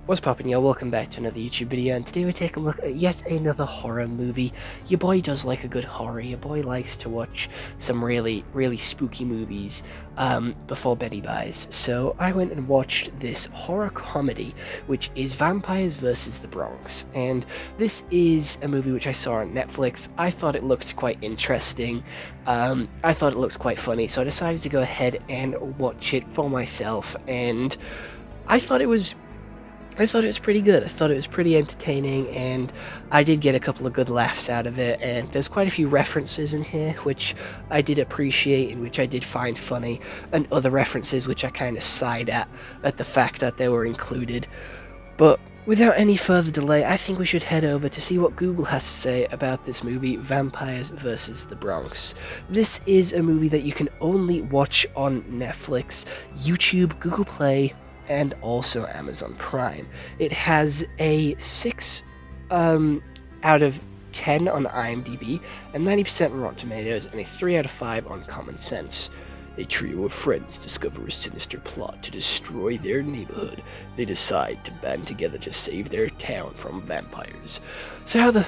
What's poppin', y'all? Welcome back to another YouTube video, and today we take a look at yet another horror movie. Your boy does like a good horror. Your boy likes to watch some really spooky movies before bed he buys. So I went and watched this horror comedy, which is Vampires vs. the Bronx. And this is a movie which I saw on Netflix. I thought it looked quite interesting. I thought it looked quite funny, so I decided to go ahead and watch it for myself. And I thought it was pretty good. I thought it was pretty entertaining, and I did get a couple of good laughs out of it, and there's quite a few references in here which I did appreciate and which I did find funny, and other references which I kind of sighed at the fact that they were included. But without any further delay, I think we should head over to see what Google has to say about this movie, Vampires vs. the Bronx. This is a movie that you can only watch on Netflix, YouTube, Google Play, and also Amazon Prime. It has a 6 out of 10 on IMDb, and 90% on Rotten Tomatoes, and a 3 out of 5 on Common Sense. A trio of friends discover a sinister plot to destroy their neighborhood. They decide to band together to save their town from vampires. So how the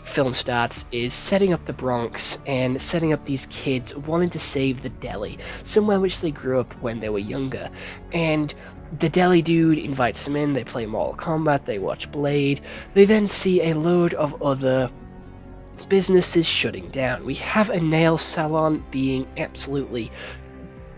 film starts is setting up the Bronx and setting up these kids wanting to save the deli, somewhere which they grew up when they were younger. And the deli dude invites them in, they play Mortal Kombat, they watch Blade, they then see a load of other businesses shutting down. We have a nail salon being absolutely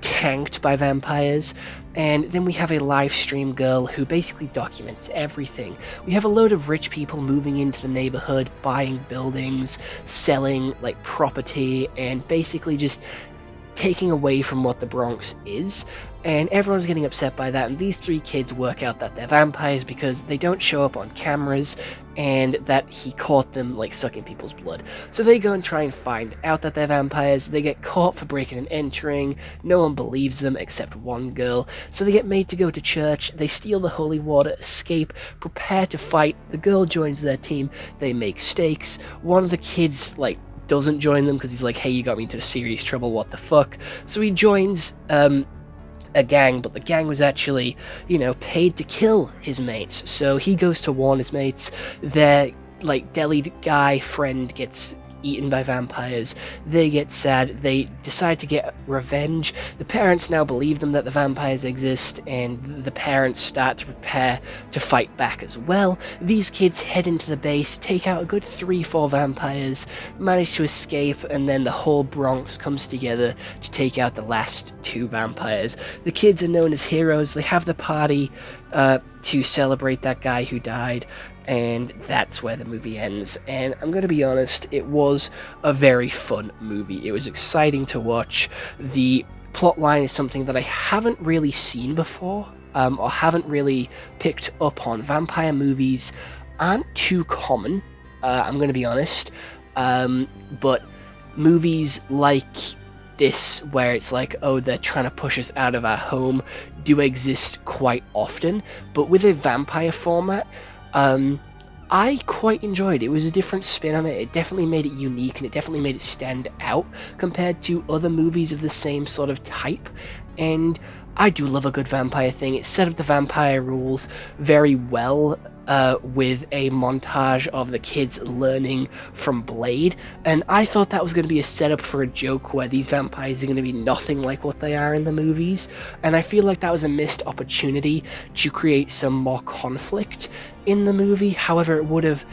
tanked by vampires, and then we have a live stream girl who basically documents everything. We have a load of rich people moving into the neighborhood, buying buildings, selling property, and basically just taking away from what the Bronx is, and everyone's getting upset by that. And these three kids work out that they're vampires because they don't show up on cameras, and that he caught them sucking people's blood. So they go and try and find out that they're vampires. They get caught for breaking and entering. No one believes them except one girl, so they get made to go to church. They steal the holy water, escape, prepare to fight. The girl joins their team. They make stakes. One of the kids doesn't join them because he's like, hey, you got me into serious trouble, what the fuck? So he joins a gang, but the gang was actually, paid to kill his mates. So he goes to warn his mates. Their deli guy friend gets eaten by vampires. They get sad. They decide to get revenge. The parents now believe them that the vampires exist, and the parents start to prepare to fight back as well. These kids head into the base, take out a good 3-4 vampires, manage to escape, and then the whole Bronx comes together to take out the last 2 vampires. The kids are known as heroes. They have the party to celebrate that guy who died, and that's where the movie ends. And I'm going to be honest, it was a very fun movie. It was exciting to watch. The plot line is something that I haven't really seen before, or haven't really picked up on. Vampire movies aren't too common, I'm going to be honest, but movies like this, where it's oh, they're trying to push us out of our home, do exist quite often, but with a vampire format, I quite enjoyed it. It was a different spin on it. It definitely made it unique, and it definitely made it stand out compared to other movies of the same sort of type. And I do love a good vampire thing. It set up the vampire rules very well, with a montage of the kids learning from Blade, and I thought that was going to be a setup for a joke where these vampires are going to be nothing like what they are in the movies, and I feel like that was a missed opportunity to create some more conflict in the movie. However, it would have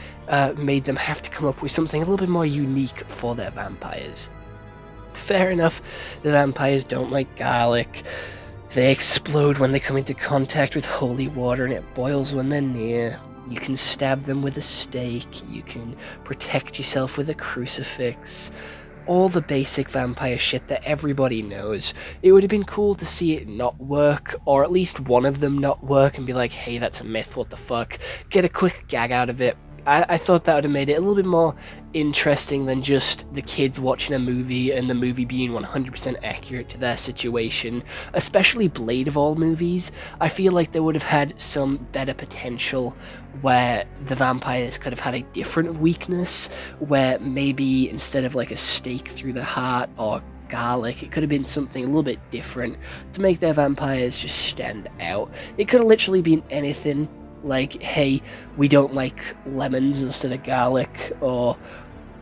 made them have to come up with something a little bit more unique for their vampires. Fair enough, the vampires don't like garlic. They explode when they come into contact with holy water, and it boils when they're near. You can stab them with a stake. You can protect yourself with a crucifix. All the basic vampire shit that everybody knows. It would have been cool to see it not work, or at least one of them not work, and be like, hey, that's a myth, what the fuck? Get a quick gag out of it. I thought that would have made it a little bit more interesting than just the kids watching a movie and the movie being 100% accurate to their situation. Especially Blade of all movies, I feel like they would have had some better potential where the vampires could have had a different weakness, where maybe instead of a stake through the heart or garlic, it could have been something a little bit different to make their vampires just stand out. It could have literally been anything. Like, hey, we don't like lemons instead of garlic, or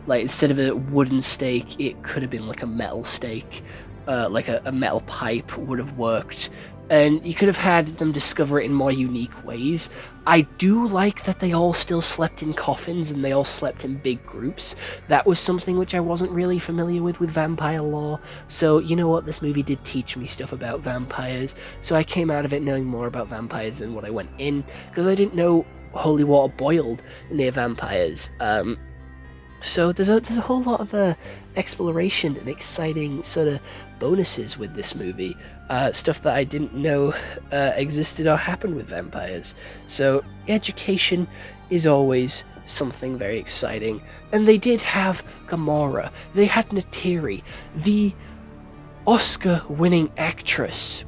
like instead of a wooden stake, it could have been like a metal stake, like a metal pipe would have worked. And you could have had them discover it in more unique ways. I do like that they all still slept in coffins and they all slept in big groups. That was something which I wasn't really familiar with vampire lore. So, you know what, this movie did teach me stuff about vampires. So I came out of it knowing more about vampires than what I went in, because I didn't know holy water boiled near vampires. So there's a whole lot of exploration and exciting sort of bonuses with this movie, stuff that I didn't know existed or happened with vampires. So education is always something very exciting, and they did have Gamora, they had Natiri, the Oscar-winning actress,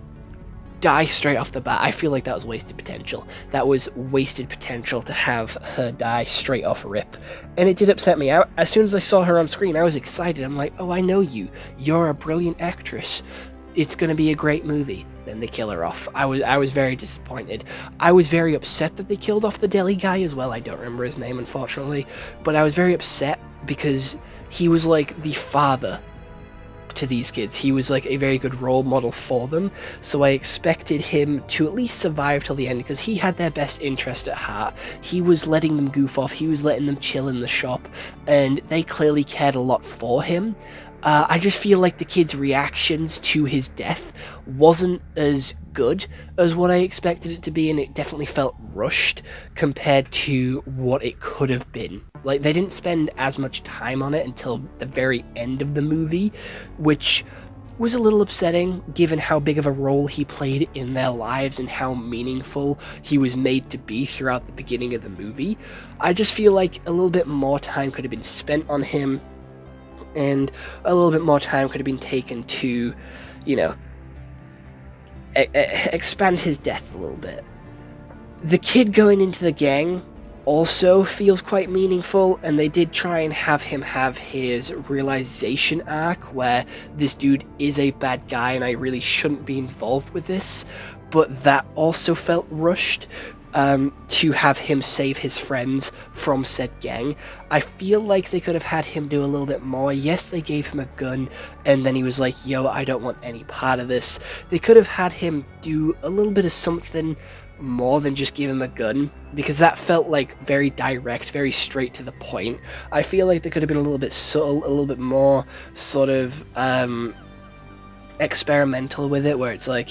die straight off the bat. I feel like that was wasted potential. That was wasted potential to have her die straight off rip. And it did upset me. As soon as I saw her on screen, I was excited. I'm like, oh, I know you. You're a brilliant actress. It's going to be a great movie. Then they kill her off. I was very disappointed. I was very upset that they killed off the deli guy as well. I don't remember his name, unfortunately. But I was very upset because he was like the father to these kids. He was like a very good role model for them, so I expected him to at least survive till the end, because he had their best interest at heart. He was letting them goof off, he was letting them chill in the shop, and they clearly cared a lot for him. I just feel like the kids' reactions to his death wasn't as good as what I expected it to be, and it definitely felt rushed compared to what it could have been. Like, they didn't spend as much time on it until the very end of the movie, which was a little upsetting given how big of a role he played in their lives and how meaningful he was made to be throughout the beginning of the movie. I just feel like a little bit more time could have been spent on him, and a little bit more time could have been taken to, you know, expand his death a little bit. The kid going into the gang also feels quite meaningful, and they did try and have him have his realization arc where this dude is a bad guy and I really shouldn't be involved with this, but that also felt rushed. To have him save his friends from said gang. I feel like they could have had him do a little bit more. Yes, they gave him a gun, and then he was like, yo, I don't want any part of this. They could have had him do a little bit of something more than just give him a gun, because that felt like very direct, very straight to the point. I feel like they could have been a little bit subtle, a little bit more sort of experimental with it, where it's like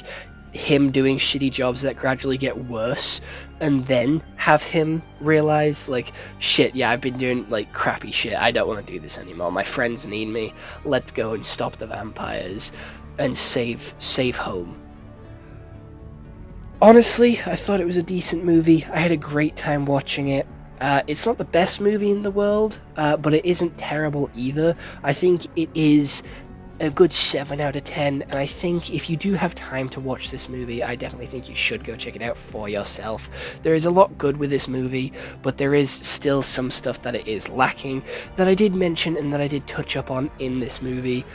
him doing shitty jobs that gradually get worse, and then have him realize, like, shit, yeah, I've been doing like crappy shit, I don't want to do this anymore, my friends need me, let's go and stop the vampires and save home. Honestly, I thought it was a decent movie. I had a great time watching it. It's not the best movie in the world, but it isn't terrible either. I think it is a good 7 out of 10, and I think if you do have time to watch this movie, I definitely think you should go check it out for yourself. There is a lot good with this movie, but there is still some stuff that it is lacking that I did mention and that I did touch up on in this movie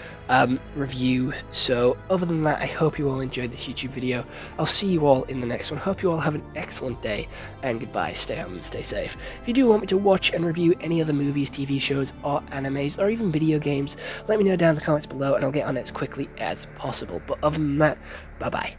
review. So other than that, I hope you all enjoyed this YouTube video. I'll see you all in the next one. Hope you all have an excellent day, and goodbye. Stay home and stay safe. If you do want me to watch and review any other movies, TV shows, or animes, or even video games, let me know down in the comments below and I'll get on it as quickly as possible. But other than that, bye bye.